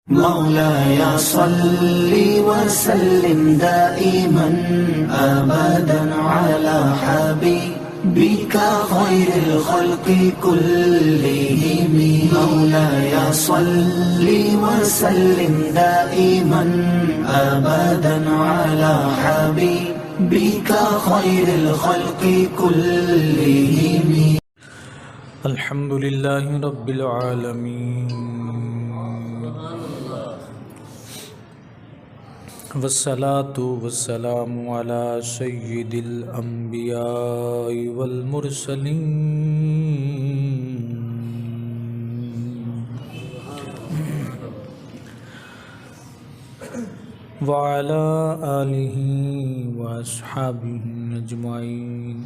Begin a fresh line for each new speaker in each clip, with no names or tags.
مولاي صل وسلم دائما أبدا على حبيبك خير الخلق كلهم. مولاي صل وسلم دائما أبدا على حبيبك خير الخلق كلهم.
الحمد لله رب العالمين والصلاة والسلام على سيد الأنبياء والمرسلين وعلى آله وأصحابه أجمعين.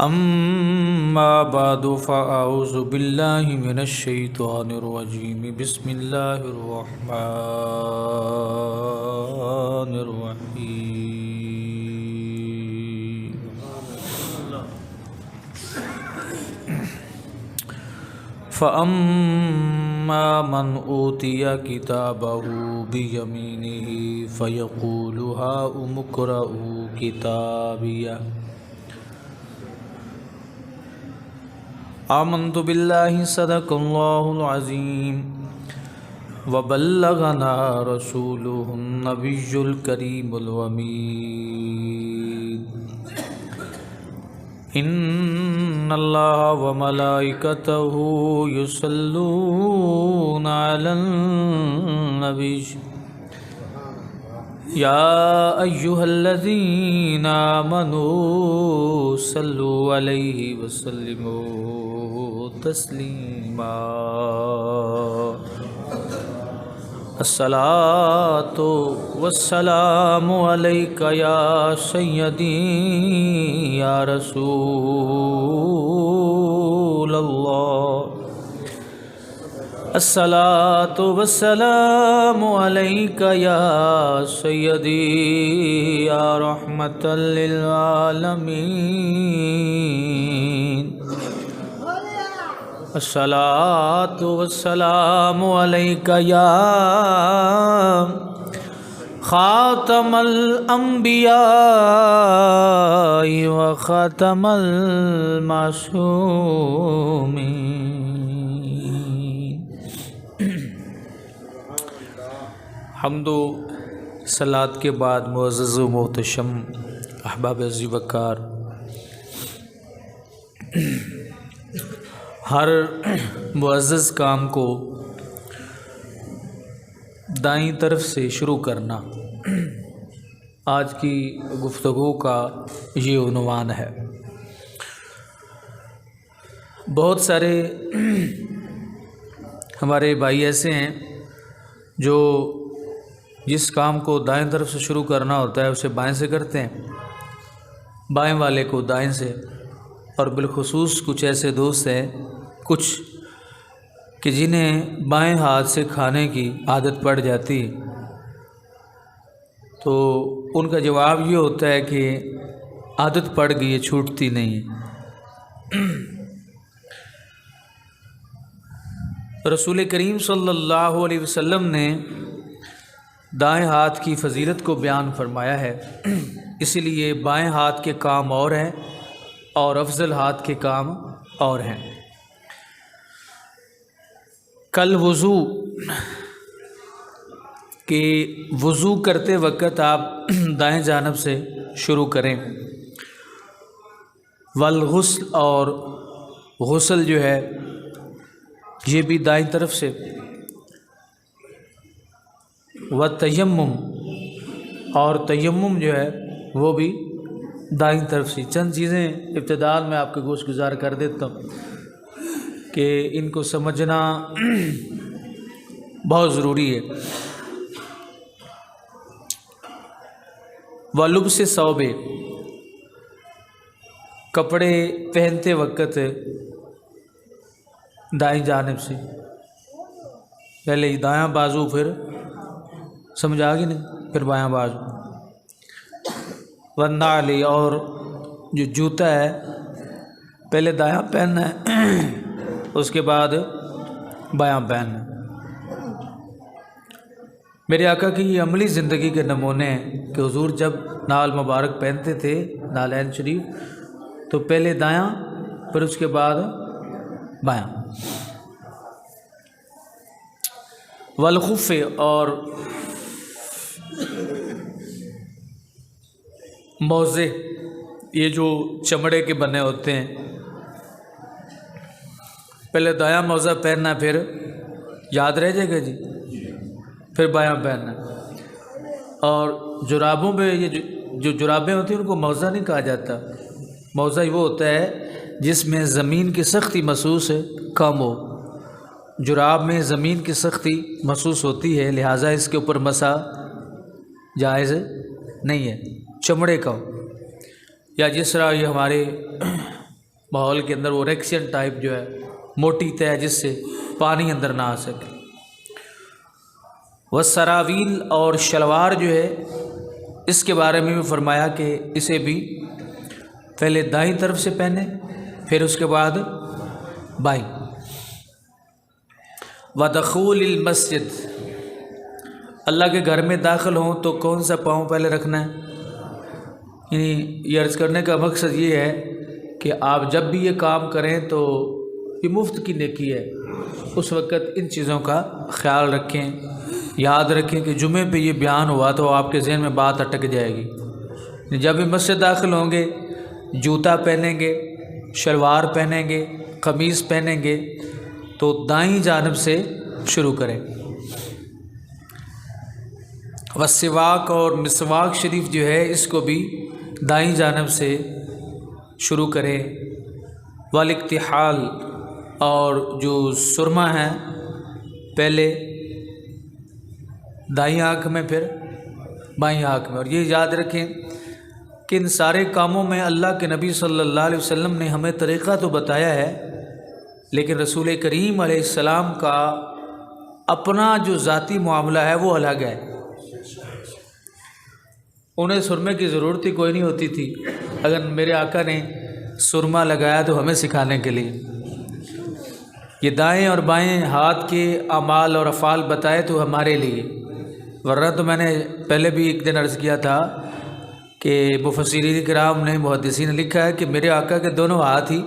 أما بعد فأعوذ بالله من الشيطان الرجيم. بسم الله الرحمن الرحيم. فأما من أوتي كتابه بيمينه فيقول هاؤم اقرءوا كتابيه آمنت بالله صدق الله العظيم وبلغنا رسوله النبي الكريم الأمين. إن الله وملائكته يصلون على النبي يا أيها الذين آمنوا صلوا عليه وسلموا تسليما. الصلاة والسلام عليك يا سيدي يا رسول الله. الصلاة والسلام عليك يا سيدي يا رحمة للعالمين. الصلاة والسلام عليك يا خاتم الأنبياء وخاتم المعصومين. حمد و صلات کے بعد معزز و محتشم احباب عزیز وقار، ہر معزز کام کو دائیں طرف سے شروع کرنا آج کی گفتگو کا یہ عنوان ہے. بہت سارے ہمارے بھائی ایسے ہیں جو جس کام کو دائیں طرف سے شروع کرنا ہوتا ہے اسے بائیں سے کرتے ہیں، بائیں والے کو دائیں سے، اور بالخصوص کچھ ایسے دوست ہیں کچھ کہ جنہیں بائیں ہاتھ سے کھانے کی عادت پڑ جاتی، تو ان کا جواب یہ ہوتا ہے کہ عادت پڑ گئی ہے، چھوٹتی نہیں ہے. رسول کریم صلی اللہ علیہ وسلم نے دائیں ہاتھ کی فضیلت کو بیان فرمایا ہے، اسی لیے بائیں ہاتھ کے کام اور ہیں اور افضل ہاتھ کے کام اور ہیں. کل وضو کہ وضو کرتے وقت آپ دائیں جانب سے شروع کریں، والغسل اور غسل جو ہے یہ بھی دائیں طرف سے، والتیمم اور تیمم جو ہے وہ بھی دائیں طرف سے. چند چیزیں ابتداء میں آپ کے گوش گزار کر دیتا ہوں کہ ان کو سمجھنا بہت ضروری ہے. وَلُبْسِ ثَوْبٍ، کپڑے پہنتے وقت دائیں جانب سے، پہلے دایاں بازو، پھر سمجھ آ گئی نہیں، پھر بایاں بازو. والنعل، اور جو جوتا ہے پہلے دایاں پہننا ہے، اس کے بعد بایاں پہننا۔ میرے آقا کی یہ عملی زندگی کے نمونے ہیں کہ حضور جب نال مبارک پہنتے تھے، نالین شریف، تو پہلے دایاں پھر اس کے بعد بایاں۔ والخف، اور موزے، یہ جو چمڑے کے بنے ہوتے ہیں، پہلے دایاں موزہ پہننا، پھر یاد رہ جائے گا جی، پھر بایاں پہننا۔ اور جرابوں پہ یہ جو جرابیں ہوتی ہیں ان کو موزہ نہیں کہا جاتا، موزہ وہ ہوتا ہے جس میں زمین کی سختی محسوس کم ہو۔ جراب میں زمین کی سختی محسوس ہوتی ہے، لہٰذا اس کے اوپر مسا جائز نہیں ہے، چمڑے کا ہو، یا جس طرح یہ ہمارے ماحول کے اندر وہ ریکسین ٹائپ جو ہے، موٹی طے جس سے پانی اندر نہ آ سکے۔ والسراویل، اور شلوار جو ہے اس کے بارے میں بھی فرمایا کہ اسے بھی پہلے دائیں طرف سے پہنے، پھر اس کے بعد بائیں۔ ودخول المسجد، اللہ کے گھر میں داخل ہوں تو کون سا پاؤں پہلے رکھنا ہے؟ یعنی یہ عرض کرنے کا مقصد یہ ہے کہ آپ جب بھی یہ کام کریں تو یہ مفت کی نیکی ہے، اس وقت ان چیزوں کا خیال رکھیں، یاد رکھیں کہ جمعے پہ یہ بیان ہوا تو آپ کے ذہن میں بات اٹک جائے گی۔ جب بھی مسجد داخل ہوں گے، جوتا پہنیں گے، شلوار پہنیں گے، قمیص پہنیں گے تو دائیں جانب سے شروع کریں۔ والسواک، اور مسواک شریف جو ہے اس کو بھی دائیں جانب سے شروع کریں۔ والاکتحال، اور جو سرما ہے پہلے دائیں آنکھ میں پھر بائیں آنکھ میں۔ اور یہ یاد رکھیں کہ ان سارے کاموں میں اللہ کے نبی صلی اللہ علیہ وسلم نے ہمیں طریقہ تو بتایا ہے، لیکن رسول کریم علیہ السلام کا اپنا جو ذاتی معاملہ ہے وہ الگ ہے۔ انہیں سرمے کی ضرورت ہی کوئی نہیں ہوتی تھی، اگر میرے آقا نے سرما لگایا تو ہمیں سکھانے کے لیے۔ یہ دائیں اور بائیں ہاتھ کے اعمال اور افعال بتائے تو ہمارے لیے، ورنہ تو میں نے پہلے بھی ایک دن عرض کیا تھا کہ مفسرین کرام نے، محدثین نے لکھا ہے کہ میرے آقا کے دونوں ہاتھ ہی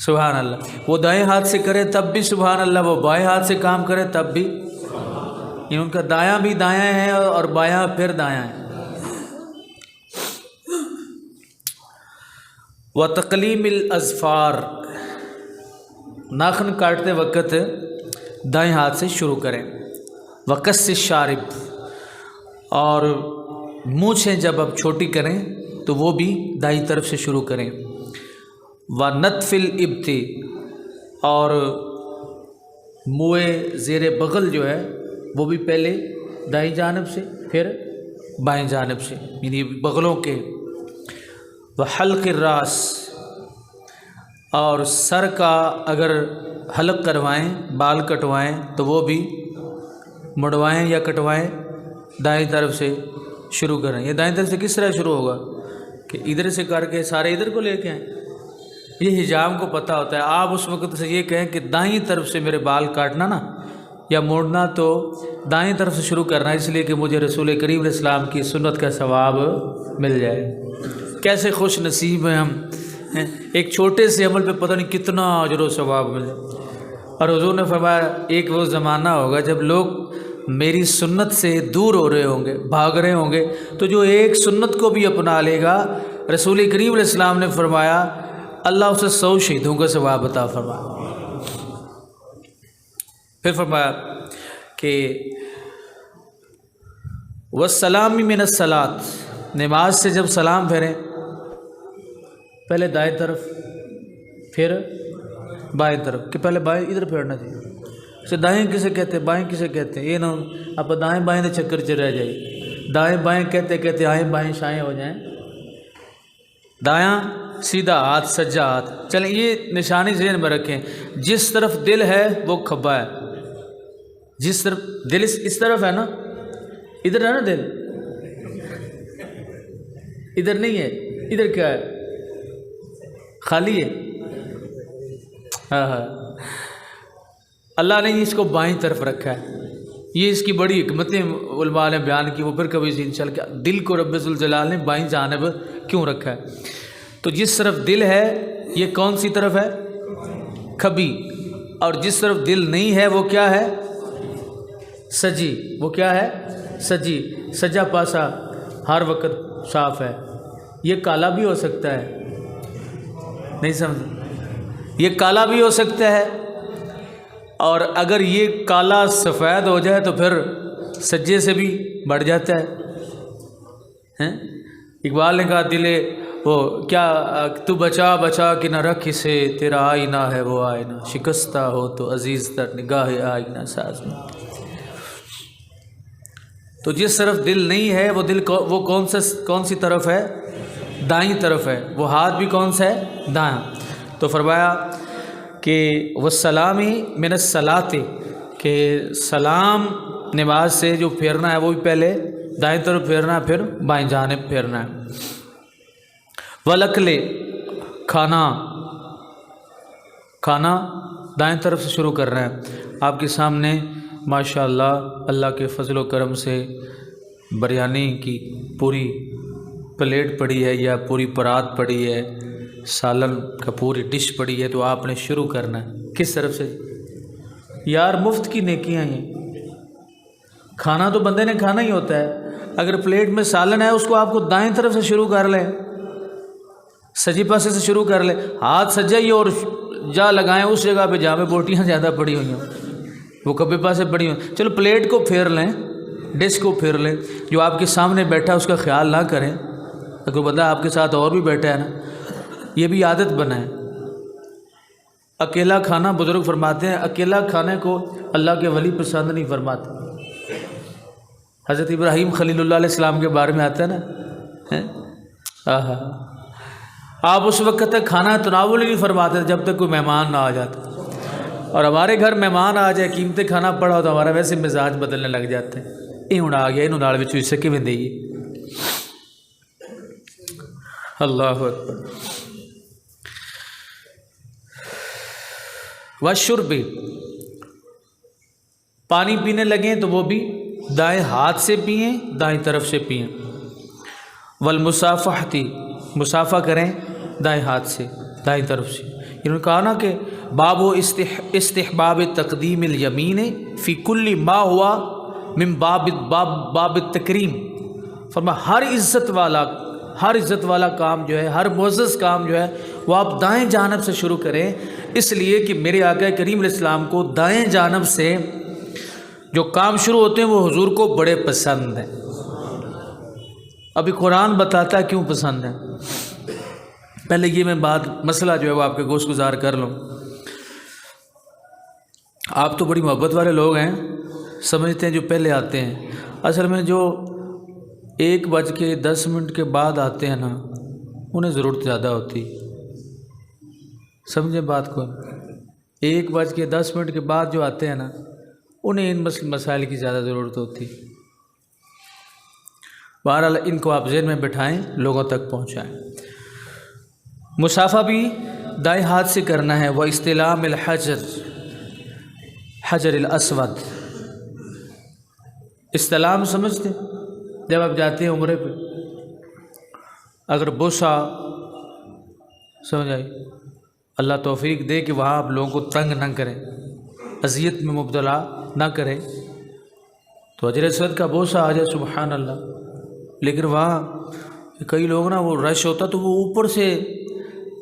سبحان اللہ، وہ دائیں ہاتھ سے کرے تب بھی سبحان اللہ، وہ بائیں ہاتھ سے کام کرے تب بھی، یعنی ان کا دایاں بھی دایاں ہے اور بایاں پھر دایاں ہے۔ وتقلیم الاظفار، ناخن کاٹتے وقت دائیں ہاتھ سے شروع کریں۔ وقص الشارب، اور مونچھیں جب آپ چھوٹی کریں تو وہ بھی دائیں طرف سے شروع کریں۔ ونتف الابط، اور منہ زیر بغل جو ہے وہ بھی پہلے دائیں جانب سے پھر بائیں جانب سے، یعنی بغلوں کے۔ وحلق الراس، اور سر کا اگر حلق کروائیں، بال کٹوائیں تو وہ بھی مڑوائیں یا کٹوائیں دائیں طرف سے شروع کریں۔ یہ دائیں طرف سے کس طرح شروع ہوگا کہ ادھر سے کر کے سارے ادھر کو لے کے آئیں، یہ حجام کو پتہ ہوتا ہے۔ آپ اس وقت سے یہ کہیں کہ دائیں طرف سے میرے بال کاٹنا نا یا موڑنا تو دائیں طرف سے شروع کرنا، اس لیے کہ مجھے رسول کریم علیہ السلام کی سنت کا ثواب مل جائے۔ کیسے خوش نصیب ہیں ہم، ایک چھوٹے سے عمل پہ پتہ نہیں کتنا اجر و ثواب ملے۔ اور حضور نے فرمایا ایک وہ زمانہ ہوگا جب لوگ میری سنت سے دور ہو رہے ہوں گے، بھاگ رہے ہوں گے، تو جو ایک سنت کو بھی اپنا لے گا، رسول کریم علیہ السلام نے فرمایا اللہ اسے 100 شہیدوں کا ثواب عطا فرمایا۔ پھر فرمایا کہ والسلام من الصلاۃ، نماز سے جب سلام پھیریں پہلے دائیں طرف پھر بائیں طرف، کہ پہلے بائیں ادھر پھیرنا چاہیے۔ اسے دائیں کسے کہتے ہیں، بائیں کسے کہتے ہیں، یہ نہ آپ دائیں بائیں دے چکر چ رہ جائے، دائیں بائیں کہتے کہتے آئیں بائیں شائیں ہو جائیں۔ دایاں سیدھا ہاتھ، سجا ہاتھ، چلیں یہ نشانی ذہن میں رکھیں، جس طرف دل ہے وہ کھبا ہے، جس طرف دل اس طرف ہے نا، ادھر ہے نا دل، ادھر نہیں ہے، ادھر کیا ہے، خالی ہے، ہاں ہاں، اللہ نے اس کو بائیں طرف رکھا ہے. یہ اس کی بڑی حکمتیں علماء نے بیان کی، وہ پھر کبھی انشاءاللہ دل کو رب ذوالجلال نے بائیں جانب کیوں رکھا ہے. تو جس طرف دل ہے یہ کون سی طرف ہے؟ کھبی. اور جس طرف دل نہیں ہے وہ کیا ہے؟ سجی. وہ کیا ہے؟ سجی. سجا پاسا ہر وقت صاف ہے. یہ کالا بھی ہو سکتا ہے، نہیں سمجھ، یہ کالا بھی ہو سکتا ہے، اور اگر یہ کالا سفید ہو جائے تو پھر سجے سے بھی بڑھ جاتا ہے. اقبال نے کہا دلے وہ کیا تو بچا بچا کہ نہ رکھ اسے، تیرا آئینہ ہے وہ آئینہ، شکستہ ہو تو عزیز تر نگاہ آئینہ ساز میں. تو جس طرف دل نہیں ہے وہ دل وہ کون سی طرف ہے؟ دائیں طرف ہے. وہ ہاتھ بھی کون سا ہے؟ دائیں. تو فرمایا کہ والسلامی من الصلاۃ، کہ سلام نماز سے جو پھیرنا ہے وہ بھی پہلے دائیں طرف پھیرنا ہے، پھر بائیں جانب پھیرنا ہے. والاکل، کھانا دائیں طرف سے شروع کرنا ہے. آپ کے سامنے ماشاءاللہ اللہ کے فضل و کرم سے بریانی کی پوری پلیٹ پڑی ہے یا پوری پرات پڑی ہے، سالن کا پوری ڈش پڑی ہے، تو آپ نے شروع کرنا ہے کس طرف سے؟ یار مفت کی نیکیاں ہیں. کھانا تو بندے نے کھانا ہی ہوتا ہے. اگر پلیٹ میں سالن ہے اس کو آپ کو دائیں طرف سے شروع کر لیں، سجی پاسے سے شروع کر لیں. ہاتھ سجائیے اور جا لگائیں اس جگہ پہ جہاں پہ بوٹیاں زیادہ پڑی ہوئی ہیں، وہ کبے پاسے پڑی ہوئی. چلو پلیٹ کو پھیر لیں، ڈش کو پھیر لیں. جو آپ کے سامنے بیٹھا اس کا خیال نہ کریں. اگر بندہ آپ کے ساتھ اور بھی بیٹھا ہے نا، یہ بھی عادت بنائیں. اکیلا کھانا، بزرگ فرماتے ہیں اکیلا کھانے کو اللہ کے ولی پسند نہیں فرماتے. حضرت ابراہیم خلیل اللہ علیہ السلام کے بارے میں آتا ہے نا، آپ اس وقت تک کھانا تناول ہی نہیں فرماتے جب تک کوئی مہمان نہ آ جاتا. اور ہمارے گھر مہمان آ جائے، قیمتی کھانا پڑا ہو تو ہمارا ویسے مزاج بدلنے لگ جاتے ہیں. یہ ہوں آ گیا، انہوں نال وچ اسے کیویں دئیے. اللہ اکبر. والشرب، پانی پینے لگیں تو وہ بھی دائیں ہاتھ سے پئیں، دائیں طرف سے پئیں. والمصافحۃ، مصافحہ کریں دائیں ہاتھ سے، دائیں طرف سے. انہوں نے کہا نا کہ باب و استحباب تقدیم الیمین فی کل ما ہوا من باب التکریم. فرمایا ہر عزت والا کام جو ہے، ہر معزز کام جو ہے وہ آپ دائیں جانب سے شروع کریں، اس لیے کہ میرے آقا کریم علیہ السلام کو دائیں جانب سے جو کام شروع ہوتے ہیں وہ حضور کو بڑے پسند ہیں. ابھی قرآن بتاتا ہے کیوں پسند ہے. پہلے یہ میں بات مسئلہ جو ہے وہ آپ کے گوش گزار کر لوں. آپ تو بڑی محبت والے لوگ ہیں، سمجھتے ہیں جو پہلے آتے ہیں. اصل میں جو 1:10 کے بعد آتے ہیں نا، انہیں ضرورت زیادہ ہوتی. سمجھیں بات کو. 1:10 کے بعد جو آتے ہیں نا، انہیں ان مسائل کی زیادہ ضرورت ہوتی. بہرحال ان کو آپ ذہن میں بٹھائیں، لوگوں تک پہنچائیں. مصافحہ بھی دائیں ہاتھ سے کرنا ہے. وہ استلام حجر الاسود، استلام سمجھتے؟ جب آپ جاتے ہیں عمرے پہ، اگر بوسا، سمجھ آئی، اللہ توفیق دے کہ وہاں آپ لوگوں کو تنگ نہ کریں، اذیت میں مبتلا نہ کریں، تو حجر اسود کا بوسا آ جائے، سبحان اللہ. لیکن وہاں کئی لوگ نا، وہ رش ہوتا تو وہ اوپر سے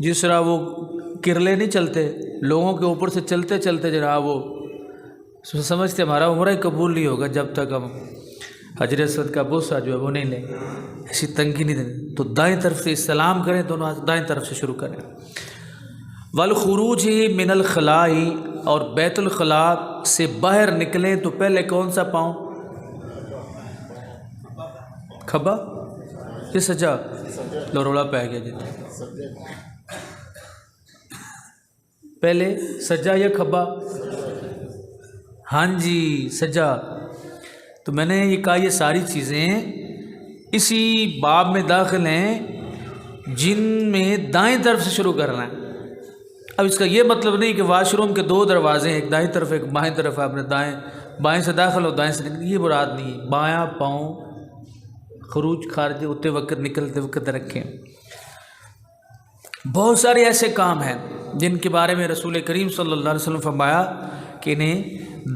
جس طرح وہ کرلے نہیں چلتے، لوگوں کے اوپر سے چلتے چلتے جناب وہ سمجھتے ہمارا عمرہ قبول نہیں ہوگا جب تک ہم حجر اسود کا بوسا جو ہے وہ نہیں لیں. ایسی تنگی نہیں دیں. تو دائیں طرف سے استلام کریں، دونوں ہاتھ دائیں طرف سے شروع کریں. والخروج من الخلاء، اور بیت الخلاء سے باہر نکلیں تو پہلے کون سا پاؤں؟ کھبا یہ سجا لوروڑا پہ گیا جی. پہلے سجا یا کھبا؟ ہاں جی سجا. تو میں نے یہ کہا یہ ساری چیزیں اسی باب میں داخل ہیں جن میں دائیں طرف سے شروع کرنا ہے. اب اس کا یہ مطلب نہیں کہ واش روم کے 2 دروازے ہیں، ایک دائیں طرف ایک بائیں طرف ہے، آپ نے بائیں سے داخل ہو دائیں سے نکل، یہ مراد نہیں ہے۔ بایاں پاؤں خروج خارج ہوتے وقت نکلتے وقت رکھیں۔ بہت سارے ایسے کام ہیں جن کے بارے میں رسول کریم صلی اللہ علیہ وسلم فرمایا کہ انہیں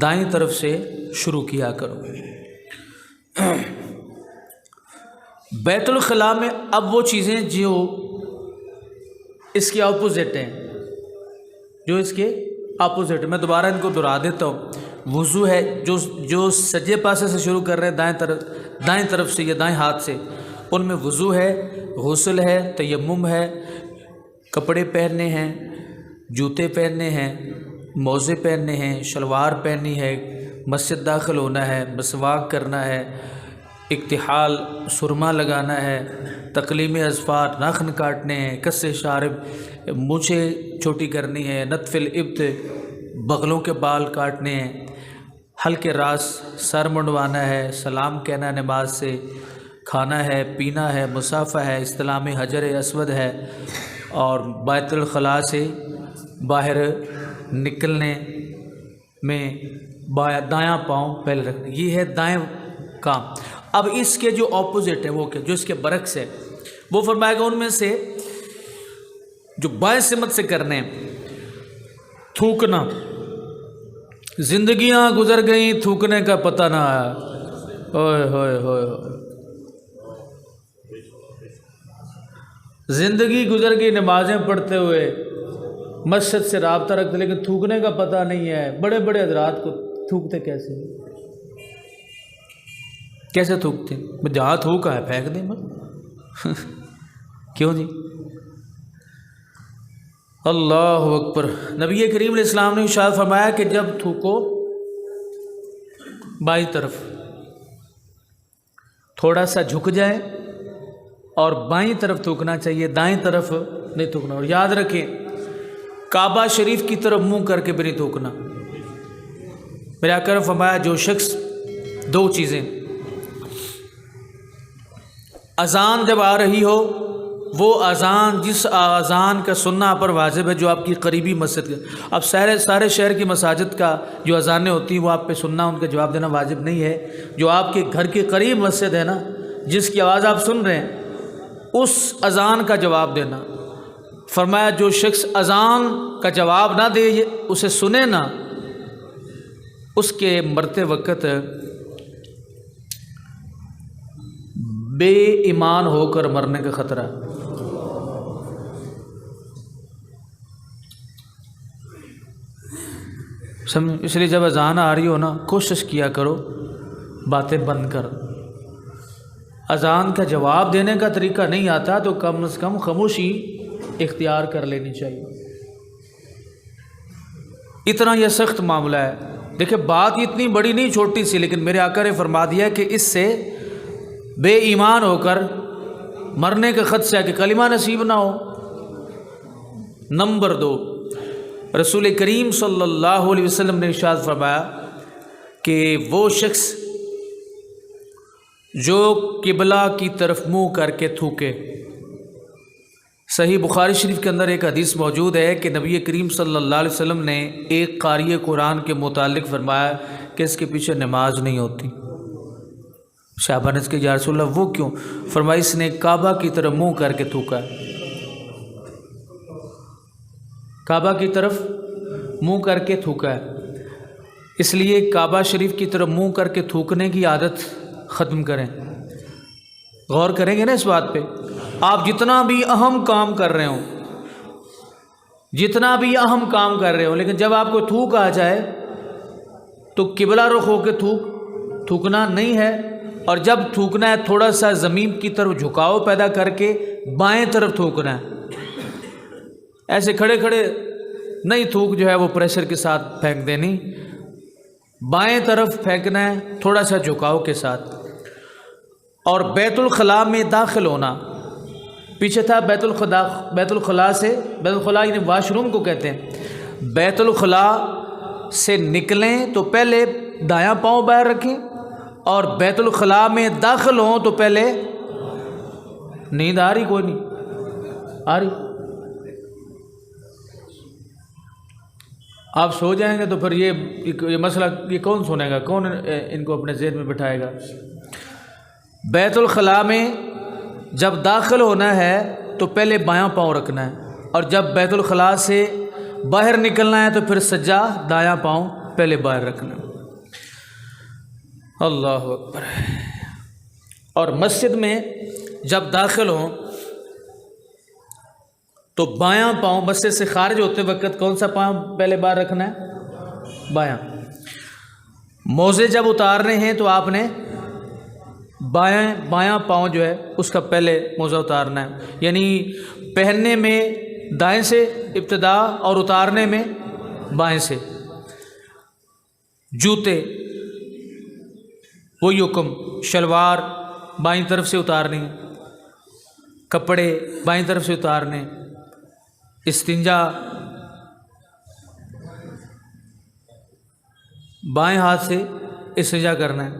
دائیں طرف سے شروع کیا کرو۔ بیت الخلاء میں اب وہ چیزیں جو اس کے اپوزٹ ہیں، جو اس کے اپوزٹ، میں دوبارہ ان کو دہرا دیتا ہوں۔ وضو ہے، جو سجے پاسے سے شروع کر رہے ہیں دائیں طرف سے یا دائیں ہاتھ سے، ان میں وضو ہے، غسل ہے، تیمم ہے، کپڑے پہننے ہیں، جوتے پہننے ہیں، موزے پہننے ہیں، شلوار پہننی ہے، مسجد داخل ہونا ہے، مسواک کرنا ہے، اکتحال سرما لگانا ہے، تقلیم اظفار ناخن کاٹنے ہیں، کس شارب مونچھیں چھوٹی کرنی ہے، نتف الابط بغلوں کے بال کاٹنے ہیں، حلق راس سر منڈوانا ہے، سلام کہنا نماز سے، کھانا ہے، پینا ہے، مصافحہ ہے، استلام حجر اسود ہے، اور بیت الخلاء سے باہر نکلنے میں دایاں پاؤں پہلے رکھنا، یہ ہے دائیں کام۔ اب اس کے جو اپوزٹ ہے وہ کیا، جو اس کے برعکس ہے، وہ فرمائے گا ان میں سے جو بائیں سمت سے کرنے، تھوکنا، زندگیاں گزر گئیں تھوکنے کا پتہ نہ آیا، ہوئے ہوئے ہوئے زندگی گزر گئی نمازیں پڑھتے ہوئے، مسجد سے رابطہ رکھتے، لیکن تھوکنے کا پتہ نہیں ہے۔ بڑے بڑے حضرات کو تھوکتے کیسے تھوکتے؟ جہاں تھوکا ہے پھینک دیں مت کیوں جی؟ اللہ اکبر۔ نبی کریم علیہ السلام نے ارشاد فرمایا کہ جب تھوکو بائیں طرف تھوڑا سا جھک جائے اور بائیں طرف تھوکنا چاہیے، دائیں طرف نہیں تھوکنا۔ اور یاد رکھیں کعبہ شریف کی طرف منہ کر کے بھی نہیں تھوکنا۔ میرے آقا نے فرمایا جو شخص 2 چیزیں، اذان جب آ رہی ہو، وہ اذان جس اذان کا سننا پر واجب ہے جو آپ کی قریبی مسجد کا، اب سارے شہر کی مساجد کا جو اذانیں ہوتی ہیں وہ آپ پہ سننا، ان کا جواب دینا واجب نہیں ہے۔ جو آپ کے گھر کے قریب مسجد ہے نا، جس کی آواز آپ سن رہے ہیں، اس اذان کا جواب دینا۔ فرمایا جو شخص اذان کا جواب نہ دے، اسے سنے نہ، اس کے مرتے وقت بے ایمان ہو کر مرنے کا خطرہ ہے۔ اس لیے جب اذان آ رہی ہو نا، کوشش کیا کرو باتیں بند کر۔ اذان کا جواب دینے کا طریقہ نہیں آتا تو کم از کم خاموشی اختیار کر لینی چاہیے۔ اتنا یہ سخت معاملہ ہے۔ دیکھیں بات اتنی بڑی نہیں، چھوٹی سی، لیکن میرے آقا نے فرما دیا کہ اس سے بے ایمان ہو کر مرنے کا خدشہ ہے کہ کلمہ نصیب نہ ہو۔ نمبر 2، رسول کریم صلی اللہ علیہ وسلم نے ارشاد فرمایا کہ وہ شخص جو قبلہ کی طرف منہ کر کے تھوکے، صحیح بخاری شریف کے اندر ایک حدیث موجود ہے کہ نبی کریم صلی اللہ علیہ وسلم نے ایک قاری قرآن کے متعلق فرمایا کہ اس کے پیچھے نماز نہیں ہوتی۔ صحابہ نے کہ یا رسول اللہ وہ کیوں؟ فرمایا اس نے کعبہ کی طرف منہ کر کے تھوکا ہے، کعبہ کی طرف منہ کر کے تھوکا ہے۔ اس لیے کعبہ شریف کی طرف منہ کر کے تھوکنے کی عادت ختم کریں۔ غور کریں گے نا اس بات پہ، آپ جتنا بھی اہم کام کر رہے ہوں، لیکن جب آپ کو تھوک آ جائے تو قبلہ رخ ہو کے تھوکنا نہیں ہے، اور جب تھوکنا ہے تھوڑا سا زمین کی طرف جھکاؤ پیدا کر کے بائیں طرف تھوکنا ہے۔ ایسے کھڑے کھڑے نہیں تھوک جو ہے وہ پریشر کے ساتھ پھینک دینی، بائیں طرف پھینکنا ہے تھوڑا سا جھکاؤ کے ساتھ۔ اور بیت الخلاء میں داخل ہونا، پیچھے تھا بیت الخلاء یعنی واش روم کو کہتے ہیں۔ بیت الخلاء سے نکلیں تو پہلے دایاں پاؤں باہر رکھیں، اور بیت الخلاء میں داخل ہوں تو پہلے نیند آ رہی؟ کوئی نہیں آ رہی؟ آپ سو جائیں گے تو پھر یہ مسئلہ یہ کون سنے گا، کون ان کو اپنے ذہن میں بٹھائے گا؟ بیت الخلاء میں جب داخل ہونا ہے تو پہلے بایاں پاؤں رکھنا ہے، اور جب بیت الخلاء سے باہر نکلنا ہے تو پھر سجا دایاں پاؤں پہلے باہر رکھنا ہے۔ اللہ اکبر۔ اور مسجد میں جب داخل ہوں تو بایاں پاؤں مسجد سے خارج ہوتے وقت کون سا پاؤں پہلے باہر رکھنا ہے؟ بایاں۔ موزے جب اتارنے ہیں تو آپ نے بایاں پاؤں جو ہے اس کا پہلے موزہ اتارنا ہے، یعنی پہننے میں دائیں سے ابتدا اور اتارنے میں بائیں سے۔ جوتے وہی حکم، شلوار بائیں طرف سے اتارنی، کپڑے بائیں طرف سے اتارنے، استنجا بائیں ہاتھ سے استنجا کرنا ہے۔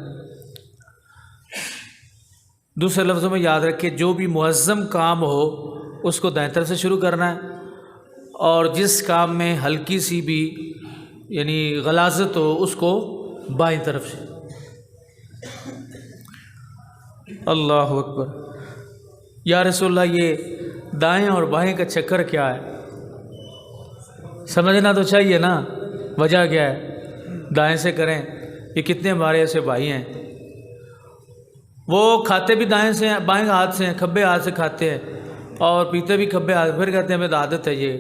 دوسرے لفظوں میں یاد رکھیں، جو بھی معظم کام ہو اس کو دائیں طرف سے شروع کرنا ہے، اور جس کام میں ہلکی سی بھی یعنی غلاظت ہو اس کو بائیں طرف سے۔ اللہ اکبر۔ یا رسول اللہ، یہ دائیں اور بائیں کا چکر کیا ہے؟ سمجھنا تو چاہیے نا، وجہ کیا ہے؟ دائیں سے کریں۔ یہ کتنے ہمارے ایسے بھائی ہیں وہ کھاتے بھی دائیں سے ہیں، بائیں ہاتھ سے ہیں، کھبے ہاتھ سے کھاتے ہیں، اور پیتے بھی کھبے ہاتھ، پھر کہتے ہیں ہمیں عادت ہے یہ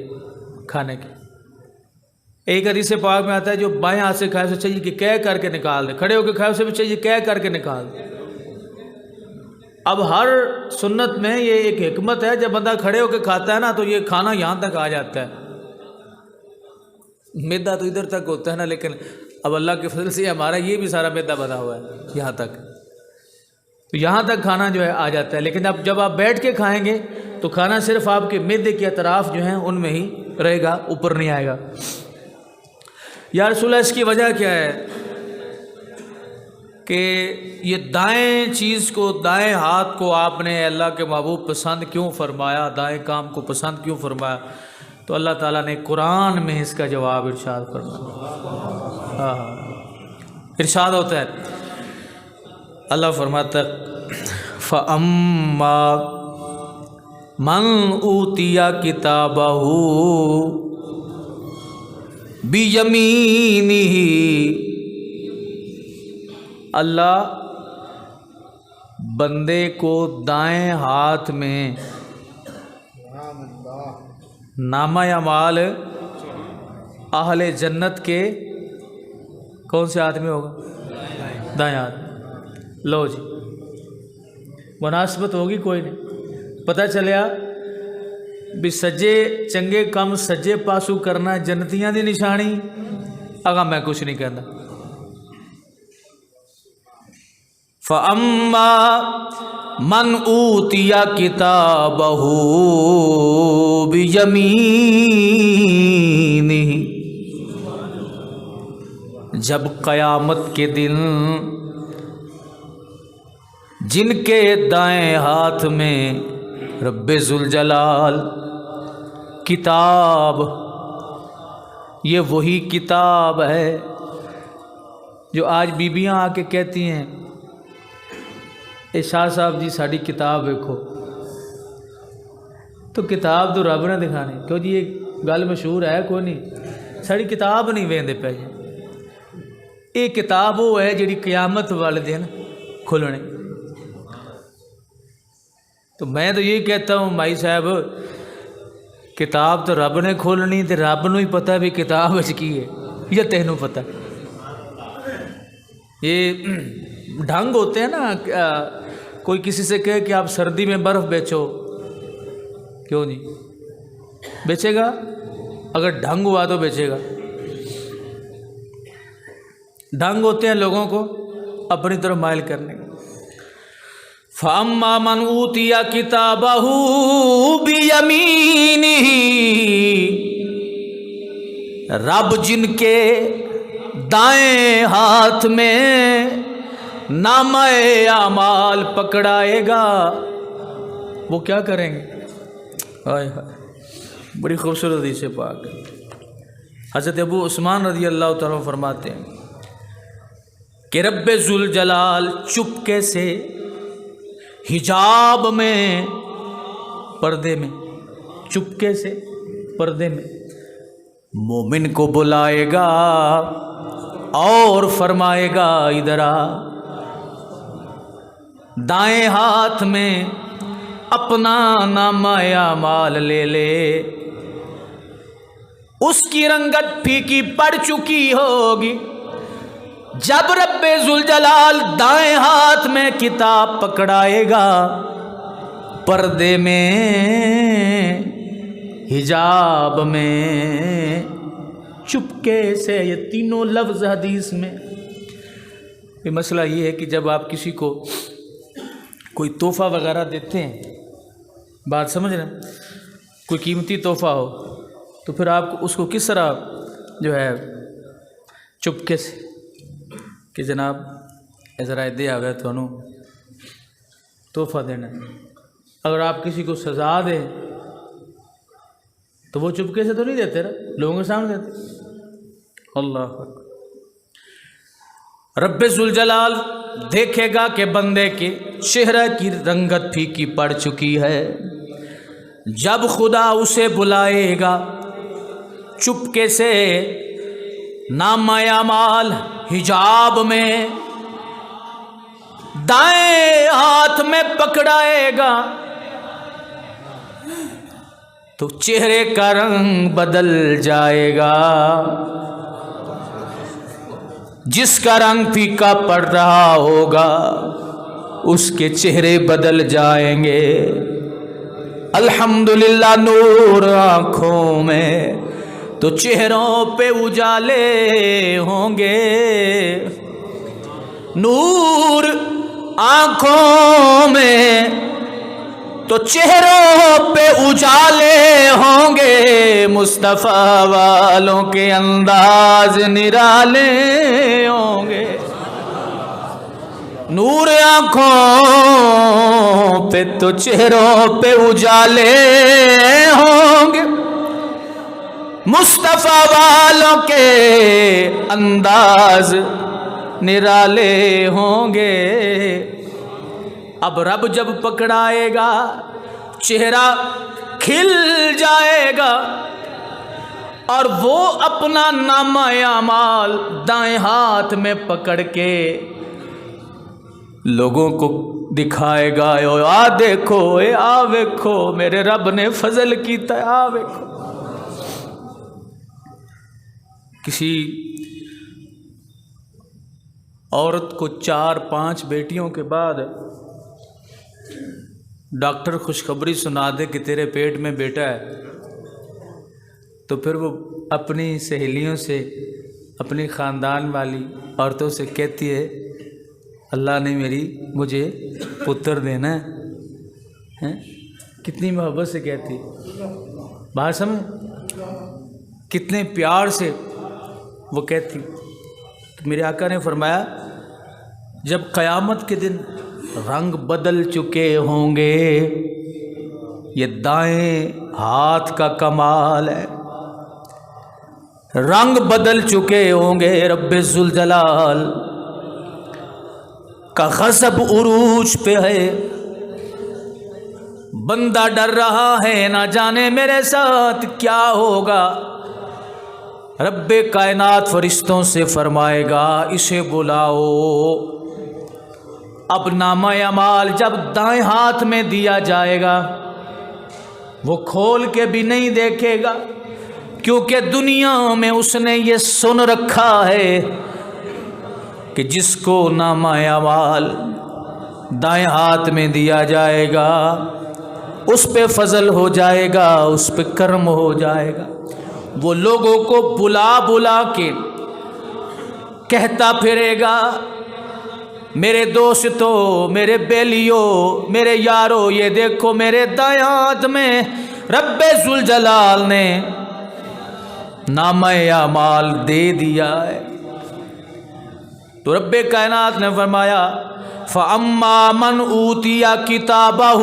کھانے کی۔ ایک حدیث پاک میں آتا ہے جو بائیں ہاتھ سے کھائے اسے چاہیے کہ کہہ کر کے نکال دے، کھڑے ہو کے کھائے اسے بھی چاہیے کہہ کر کے نکال دے۔ اب ہر سنت میں یہ ایک حکمت ہے، جب بندہ کھڑے ہو کے کھاتا ہے نا تو یہ کھانا یہاں تک آ جاتا ہے۔ میدا تو ادھر تک ہوتا ہے نا، لیکن اب اللہ کے فضل سے ہمارا یہ بھی سارا میدا بنا ہوا ہے یہاں تک، تو یہاں تک کھانا جو ہے آ جاتا ہے۔ لیکن اب جب آپ بیٹھ کے کھائیں گے تو کھانا صرف آپ کے معدے کے اطراف جو ہیں ان میں ہی رہے گا، اوپر نہیں آئے گا۔ یا رسول اللہ، اس کی وجہ کیا ہے کہ یہ دائیں چیز کو، دائیں ہاتھ کو آپ نے اللہ کے محبوب پسند کیوں فرمایا، دائیں کام کو پسند کیوں فرمایا؟ تو اللہ تعالیٰ نے قرآن میں اس کا جواب ارشاد فرمایا۔ ہاں، ارشاد ہوتا ہے، اللہ فرماتا ہے فَأَمَّا مَنْ أُوتِيَ كِتَابَهُ بِيَمِينِهِ، اللہ بندے کو دائیں ہاتھ میں نامہ اعمال اہل جنت کے کون سے ہاتھ میں ہوگا؟ دائیں ہاتھ۔ لو جی، مناسبت ہوگی کوئی نہیں، پتہ چلیا بھی سجے چنگے کم سجے پاسو کرنا جنتیاں دی نشانی۔ اگا میں کچھ نہیں کہنا۔ فَأَمَّا مَنْ أُوتِيَ كِتَابَهُ بِيَمِينِهِ، جب قیامت کے دن جن کے دائیں ہاتھ میں رب ذوالجلال کتاب، یہ وہی کتاب ہے جو آج بیبیاں آ کے کہتی ہیں اے شاہ صاحب جی ساری کتاب دیکھو، تو کتاب تو رب نے دکھانی، کیوں جی یہ گل مشہور ہے کوئی نہیں، ساری کتاب نہیں ویندے پے جی۔ یہ کتاب وہ ہے جڑی قیامت والے دن کھلنے۔ تو میں تو یہی کہتا ہوں بھائی صاحب، کتاب تو رب نے کھولنی، تو رب نو ہی پتہ بھی کتاب اچ کی ہے، یا تینوں پتہ؟ یہ ڈھنگ ہوتے ہیں نا، کوئی کسی سے کہے کہ آپ سردی میں برف بیچو، کیوں نہیں بیچے گا؟ اگر ڈھنگ ہوا تو بیچے گا۔ ڈھنگ ہوتے ہیں لوگوں کو اپنی طرف مائل کرنے کا۔ فَأَمَّا مَنْ أُوتِيَ كِتَابَهُ بِيَمِينِهِ، رب جن کے دائیں ہاتھ میں نامہ اعمال پکڑائے گا، وہ کیا کریں گے؟ ہائے ہائے، بڑی خوبصورت حدیث پاک ہے۔ حضرت ابو عثمان رضی اللہ تعالیٰ عنہ فرماتے ہیں کہ رب ذوالجلال چپکے سے حجاب میں، پردے میں، چپکے سے پردے میں مومن کو بلائے گا اور فرمائے گا ادھر آ، دائیں ہاتھ میں اپنا نامہ اعمال لے لے، اس کی رنگت پھیکی پڑ چکی ہوگی۔ جب رب ذوالجلال دائیں ہاتھ میں کتاب پکڑائے گا، پردے میں، حجاب میں، چپکے سے، یہ تینوں لفظ حدیث میں۔ یہ مسئلہ یہ ہے کہ جب آپ کسی کو کوئی تحفہ وغیرہ دیتے ہیں، بات سمجھ رہے ہیں، کوئی قیمتی تحفہ ہو تو پھر آپ اس کو کس طرح جو ہے چپکے سے کہ جناب ذرا دے آ گئے تو تحفہ دینا ہے۔ اگر آپ کسی کو سزا دیں تو وہ چپکے سے تو نہیں دیتے نا، لوگوں کے سامنے دیتے۔ اللہ اکبر۔ رب ذوالجلال دیکھے گا کہ بندے کے چہرے کی رنگت پھیکی پڑ چکی ہے۔ جب خدا اسے بلائے گا چپکے سے، نامہ اعمال حجاب میں دائیں ہاتھ میں پکڑائے گا تو چہرے کا رنگ بدل جائے گا۔ جس کا رنگ پھیکا پڑ رہا ہوگا اس کے چہرے بدل جائیں گے۔ الحمدللہ نور آنکھوں میں تو چہروں پہ اجالے ہوں گے، نور آنکھوں میں تو چہروں پہ اجالے ہوں گے، مصطفیٰ والوں کے انداز نرالے ہوں گے۔ نور آنکھوں پہ تو چہروں پہ اجالے ہوں گے، مصطفیٰ والوں کے انداز نرالے ہوں گے۔ اب رب جب پکڑائے گا چہرہ کھل جائے گا اور وہ اپنا نامہ اعمال دائیں ہاتھ میں پکڑ کے لوگوں کو دکھائے گا، آ دیکھو، آ دیکھو میرے رب نے فضل کیتا ہے، آ دیکھو۔ کسی عورت کو 4-5 بیٹیوں کے بعد ڈاکٹر خوشخبری سنا دے کہ تیرے پیٹ میں بیٹا ہے، تو پھر وہ اپنی سہیلیوں سے، اپنی خاندان والی عورتوں سے کہتی ہے اللہ نے مجھے پتر دینا ہے۔ کتنی محبت سے کہتی ہے، بات سمجھ، کتنے پیار سے وہ کہتی۔ میرے آقا نے فرمایا جب قیامت کے دن رنگ بدل چکے ہوں گے، یہ دائیں ہاتھ کا کمال ہے، رنگ بدل چکے ہوں گے، رب ذوالجلال کا غضب عروج پہ ہے، بندہ ڈر رہا ہے نہ جانے میرے ساتھ کیا ہوگا۔ رب کائنات فرشتوں سے فرمائے گا اسے بلاؤ۔ اب نامہ اعمال جب دائیں ہاتھ میں دیا جائے گا وہ کھول کے بھی نہیں دیکھے گا، کیونکہ دنیا میں اس نے یہ سن رکھا ہے کہ جس کو نامہ اعمال دائیں ہاتھ میں دیا جائے گا اس پہ فضل ہو جائے گا، اس پہ کرم ہو جائے گا۔ وہ لوگوں کو بلا بلا کے کہتا پھرے گا میرے دوستو، میرے بیلیو، میرے یارو، یہ دیکھو میرے دائیں ہاتھ میں رب ذوالجلال نے نامہ اعمال دے دیا ہے۔ تو رب کائنات نے فرمایا فَأَمَّا مَنْ أُوتِيَ كِتَابَهُ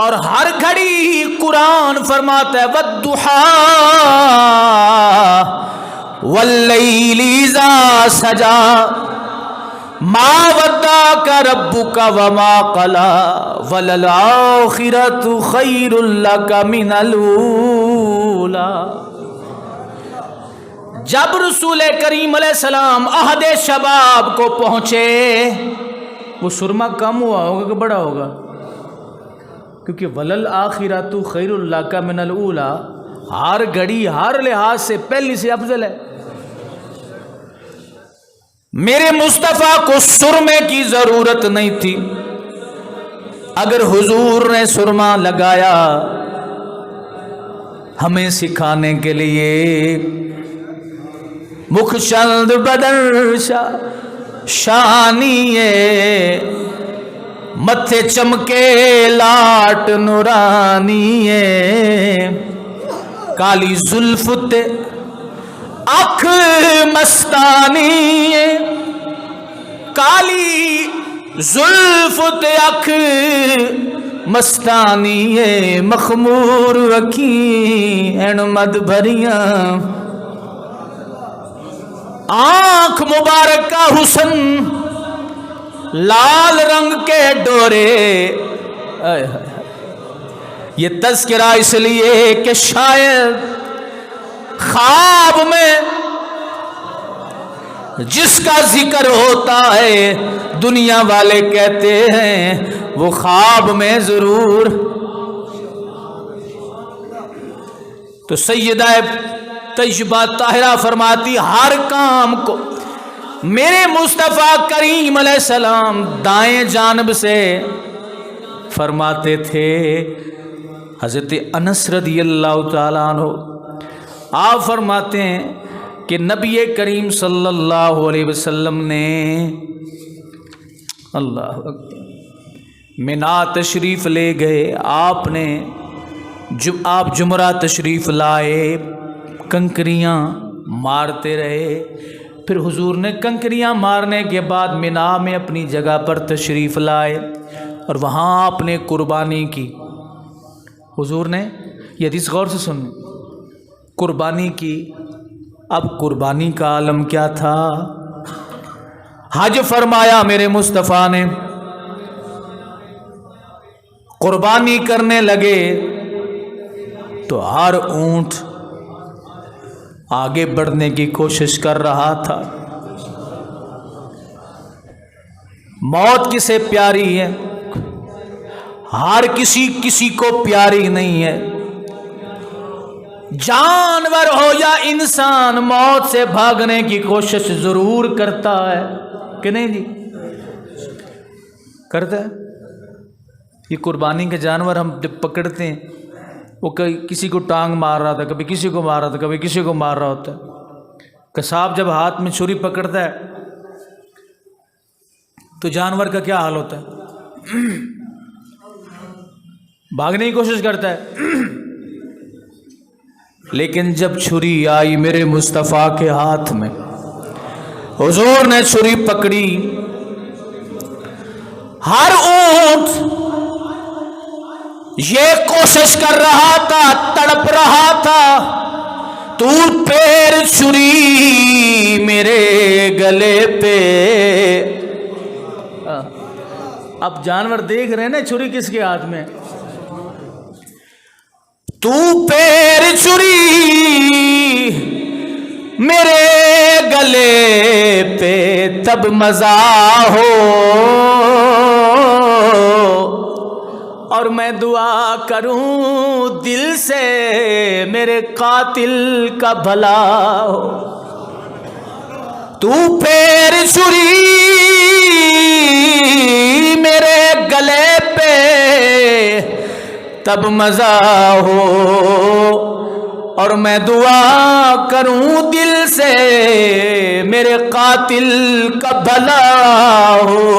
اور ہر گھڑی قرآن فرماتا ہے والضحیٰ واللیل اذا سجا ما ودعک ربک وما قلی وللآخرۃ خیر لک من الاولی. جب رسول کریم علیہ السلام عہد شباب کو پہنچے، وہ سرما کم ہوا ہوگا کہ بڑا ہوگا؟ کیونکہ وللآخرۃ خیر لک من الاولی، ہر گھڑی ہر لحاظ سے پہلی سے افضل ہے. میرے مصطفیٰ کو سرمے کی ضرورت نہیں تھی. اگر حضور نے سرما لگایا ہمیں سکھانے کے لیے، مخشند بدن شانیے متھے چمکے لاٹ نورانیے، کالی زلف تے اکھ مستانی، کالی زلف تے اکھ مستانی، مخمور اکھیں این مد بھریاں، آنکھ مبارک کا حسن لال رنگ کے ڈورے. یہ تذکرہ اس لیے کہ شاید خواب میں جس کا ذکر ہوتا ہے دنیا والے کہتے ہیں وہ خواب میں ضرور. تو سیدہ طیبہ طاہرہ فرماتی ہر کام کو میرے مصطفیٰ کریم علیہ السلام دائیں جانب سے فرماتے تھے. حضرت انس رضی اللہ تعالیٰ عنہ آپ فرماتے ہیں کہ نبی کریم صلی اللہ علیہ وسلم نے اللہ منا تشریف لے گئے. آپ نے آپ جمعہ تشریف لائے، کنکریاں مارتے رہے. پھر حضور نے کنکریاں مارنے کے بعد منا میں اپنی جگہ پر تشریف لائے اور وہاں آپ نے قربانی کی. حضور نے یہ حدیث غور سے سن، قربانی کی. اب قربانی کا عالم کیا تھا؟ حج فرمایا میرے مصطفیٰ نے، قربانی کرنے لگے تو ہر اونٹ آگے بڑھنے کی کوشش کر رہا تھا. موت کسے پیاری ہے؟ ہر کسی کو پیاری نہیں ہے. جانور ہو یا انسان موت سے بھاگنے کی کوشش ضرور کرتا ہے کہ نہیں جی؟ کرتا ہے. یہ قربانی کے جانور ہم جب پکڑتے ہیں، وہ کسی کو ٹانگ مار رہا تھا، کبھی کسی کو مار رہا تھا، کبھی کسی کو مار رہا ہوتا ہے. قصاب جب ہاتھ میں چھری پکڑتا ہے تو جانور کا کیا حال ہوتا ہے؟ بھاگنے کی کوشش کرتا ہے. لیکن جب چھری آئی میرے مصطفیٰ کے ہاتھ میں، حضور نے چھری پکڑی، ہر اونٹ یہ کوشش کر رہا تھا، تڑپ رہا تھا، تو پیر چھری میرے گلے پہ. اب جانور دیکھ رہے ہیں نا چھری کس کے ہاتھ میں. تو پیر چھری میرے گلے پہ تب مزہ ہو، اور میں دعا کروں دل سے میرے قاتل کا بھلا ہو. تو پیر چھری میرے گلے پہ تب مزہ ہو، اور میں دعا کروں دل سے میرے قاتل کا بھلا ہو.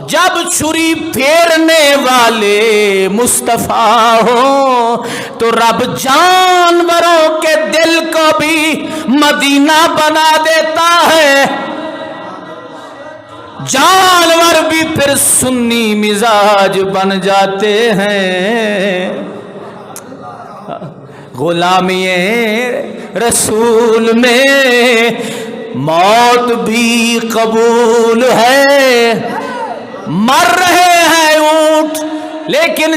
جب چھری پھیرنے والے مصطفیٰ ہو تو رب جانوروں کے دل کو بھی مدینہ بنا دیتا ہے. جانور بھی پھر سنی مزاج بن جاتے ہیں. غلامی رسول میں موت بھی قبول ہے. مر رہے ہیں اونٹ لیکن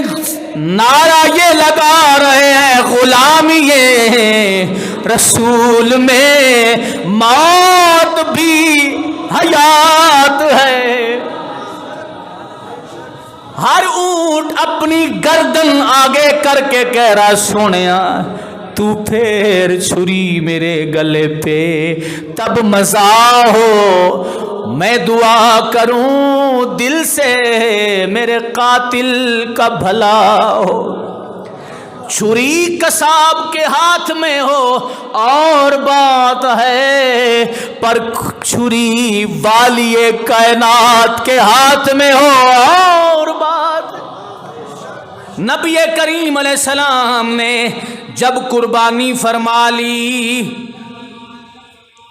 نعرہ یہ لگا رہے ہیں غلامی رسول میں موت بھی حیات ہے. ہر اونٹ اپنی گردن آگے کر کے کہہ رہا سونیا تو پھیر چھری میرے گلے پہ تب مزہ ہو. میں دعا کروں دل سے میرے قاتل کا بھلا ہو. چھری قصاب کے ہاتھ میں ہو اور بات ہے، پر چھری والی کائنات کے ہاتھ میں ہو اور بات. نبی کریم علیہ السلام نے جب قربانی فرما لی،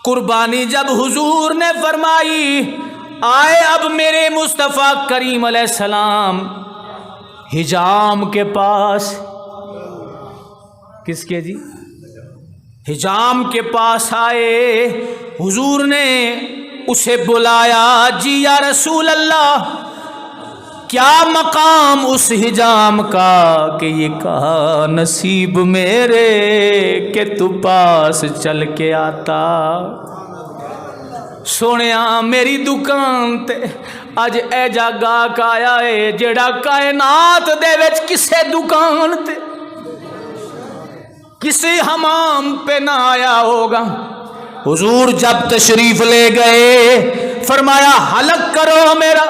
قربانی جب حضور نے فرمائی، آئے اب میرے مصطفیٰ کریم علیہ السلام حجام کے پاس. کس کے جی؟ حجام کے پاس آئے. حضور نے اسے بلایا، جی یا رسول اللہ کیا مقام اس حجام کا کہ یہ کہا نصیب میرے کہ تو پاس چل کے آتا. سونیا میری دکان تے اج اے جا گاہک آیا ہے جڑا کائنات دے وچ کسے دکان تے کسی حمام پہ نہ آیا ہوگا. حضور جب تشریف لے گئے فرمایا حلق کرو میرا.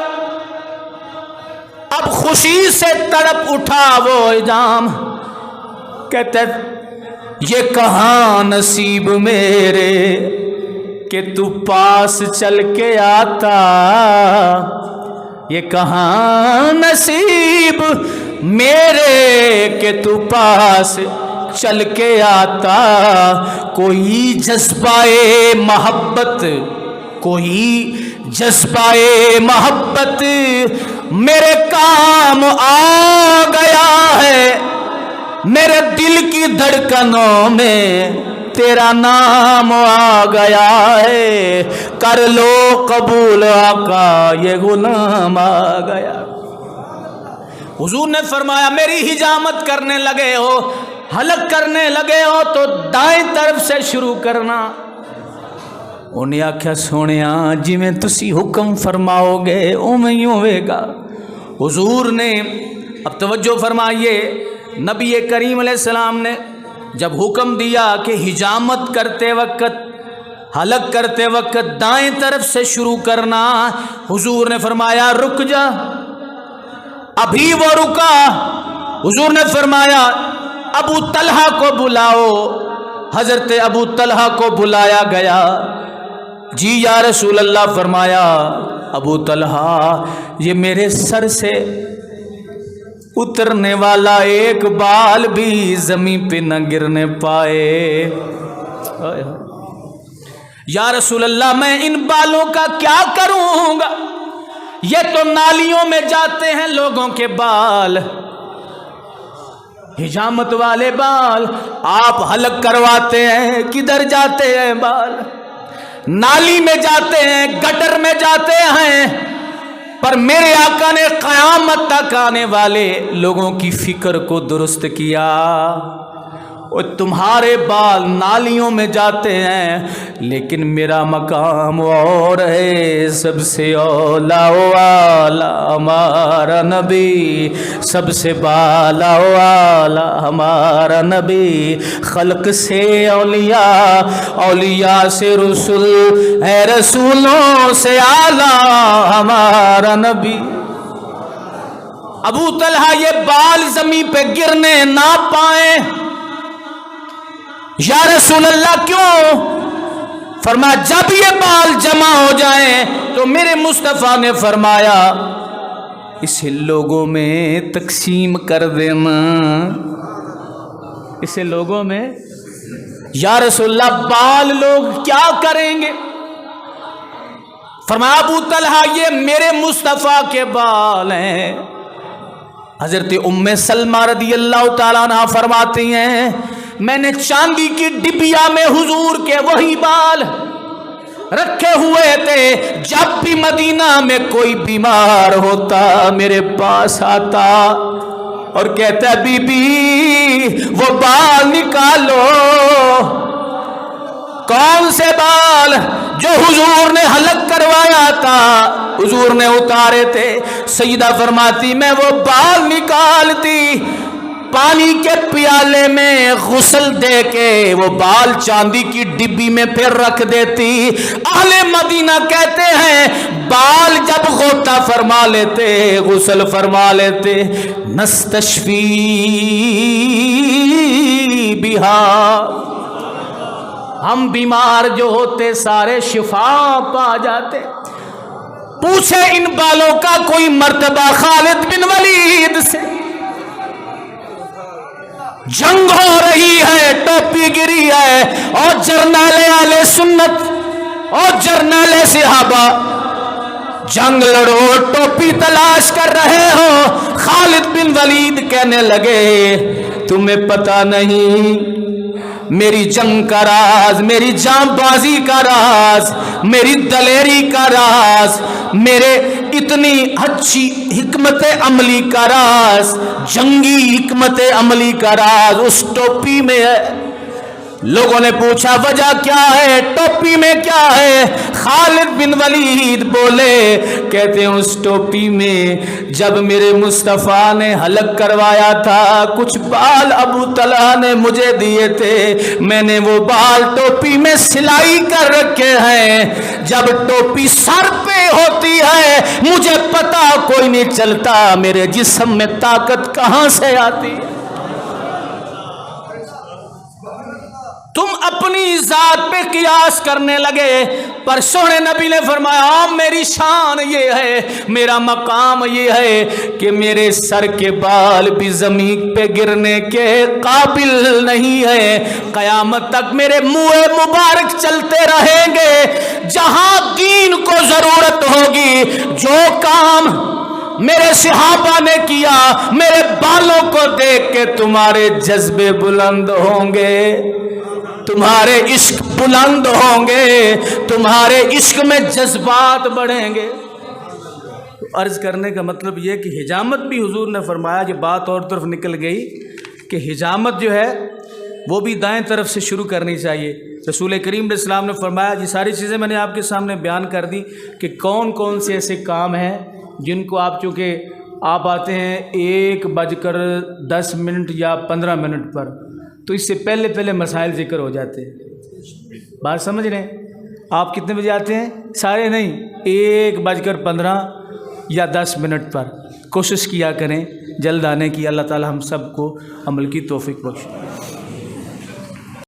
اب خوشی سے تڑپ اٹھا وہ حجام، کہتے یہ کہاں نصیب میرے کہ تو پاس چل کے آتا. یہ کہاں نصیب میرے کہ تو پاس چل کے آتا. کوئی جذبہ محبت، کوئی جذبہ محبت میرے کام آ گیا ہے. میرے دل کی دھڑکنوں میں تیرا نام آ گیا ہے. کر لو قبول آقا یہ غلام آ گیا. حضور نے فرمایا میری حجامت کرنے لگے ہو، حلق کرنے لگے ہو تو دائیں طرف سے شروع کرنا. انہیں آکھیا سونیا جی میں تسی حکم فرماؤ گے اوویں ہی ہوے گا. حضور نے اب توجہ فرمائیے، نبی کریم علیہ السلام نے جب حکم دیا کہ حجامت کرتے وقت، حلق کرتے وقت دائیں طرف سے شروع کرنا، حضور نے فرمایا رک جا. ابھی وہ رکا. حضور نے فرمایا ابو طلحہ کو بلاؤ. حضرت ابو طلحہ کو بلایا گیا. جی یا رسول اللہ. فرمایا ابو طلحہ یہ میرے سر سے اترنے والا ایک بال بھی زمین پہ نہ گرنے پائے. یا رسول اللہ میں ان بالوں کا کیا کروں گا؟ یہ تو نالیوں میں جاتے ہیں لوگوں کے بال، حجامت والے بال. آپ حلق کرواتے ہیں کدھر جاتے ہیں بال؟ نالی میں جاتے ہیں، گٹر میں جاتے ہیں. پر میرے آقا نے قیامت تک آنے والے لوگوں کی فکر کو درست کیا. اور تمہارے بال نالیوں میں جاتے ہیں لیکن میرا مقام اور ہے. سب سے اولا والا ہمارا نبی، سب سے بالا والا ہمارا نبی. خلق سے اولیاء، اولیاء سے رسول، ہے رسولوں سے اعلیٰ ہمارا نبی. ابو طلحہ یہ بال زمین پہ گرنے نہ پائیں. یا رسول اللہ کیوں؟ فرمایا جب یہ بال جمع ہو جائیں تو میرے مصطفیٰ نے فرمایا اسے لوگوں میں تقسیم کر دینا. اسے لوگوں میں. یا رسول اللہ بال لوگ کیا کریں گے؟
فرمایا ابو طلحہ یہ میرے مصطفیٰ کے بال ہیں۔ حضرت ام سلمہ رضی اللہ تعالیٰ عنہ فرماتی ہیں میں نے چاندی کی ڈبیا میں حضور کے وہی بال رکھے ہوئے تھے، جب بھی مدینہ میں کوئی بیمار ہوتا میرے پاس آتا اور کہتا بی بی وہ بال نکالو۔ کون سے بال؟ جو حضور نے حلق کروایا تھا، حضور نے اتارے تھے۔ سیدہ فرماتی میں وہ بال نکالتی، پانی کے پیالے میں غسل دے کے وہ بال چاندی کی ڈبی میں پھر رکھ دیتی۔ اہل مدینہ کہتے ہیں بال جب غوطہ فرما لیتے، غسل فرما لیتے، نستشفی بہا، ہم بیمار جو ہوتے سارے شفا پا جاتے۔ پوچھے ان بالوں کا کوئی مرتبہ خالد بن ولید سے؟ جنگ ہو رہی ہے، ٹوپی گری ہے، اور جرنیل اہل سنت اور جرنیل صحابہ جنگ لڑو، ٹوپی تلاش کر رہے ہو۔ خالد بن ولید کہنے لگے تمہیں پتہ نہیں میری جنگ کا راز، میری جان بازی کا راز، میری دلیری کا راز، میرے اتنی اچھی حکمت عملی کا راز، جنگی حکمت عملی کا راز اس ٹوپی میں ہے۔ لوگوں نے پوچھا وجہ کیا ہے، ٹوپی میں کیا ہے؟ خالد بن ولید بولے، کہتے ہیں اس ٹوپی میں جب میرے مصطفیٰ نے حلق کروایا تھا کچھ بال ابو طلحہ نے مجھے دیے تھے، میں نے وہ بال ٹوپی میں سلائی کر رکھے ہیں۔ جب ٹوپی سر پہ ہوتی ہے مجھے پتا کوئی نہیں چلتا میرے جسم میں طاقت کہاں سے آتی ہے۔ تم اپنی ذات پہ قیاس کرنے لگے، پر سونے نبی نے فرمایا میری شان یہ ہے، میرا مقام یہ ہے کہ میرے سر کے بال بھی زمین پہ گرنے کے قابل نہیں ہے۔ قیامت تک میرے منہ مبارک چلتے رہیں گے، جہاں دین کو ضرورت ہوگی جو کام میرے صحابہ نے کیا، میرے بالوں کو دیکھ کے تمہارے جذبے بلند ہوں گے، تمہارے عشق بلند ہوں گے، تمہارے عشق میں جذبات بڑھیں گے۔ عرض کرنے کا مطلب یہ کہ حجامت بھی حضور نے فرمایا، یہ بات اور طرف نکل گئی کہ حجامت جو ہے وہ بھی دائیں طرف سے شروع کرنی چاہیے۔ رسول کریم علیہ السلام نے فرمایا، یہ ساری چیزیں میں نے آپ کے سامنے بیان کر دی کہ کون کون سے ایسے کام ہیں جن کو آپ چونکہ آپ آتے ہیں 1:10 یا 15 پر، تو اس سے پہلے پہلے مسائل ذکر ہو جاتے ہیں۔ بات سمجھ رہے ہیں؟ آپ کتنے بجے آتے ہیں؟ سارے نہیں، 1:15 یا 10 پر کوشش کیا کریں جلد آنے کی۔ اللہ تعالی ہم سب کو عمل کی توفیق بخشے۔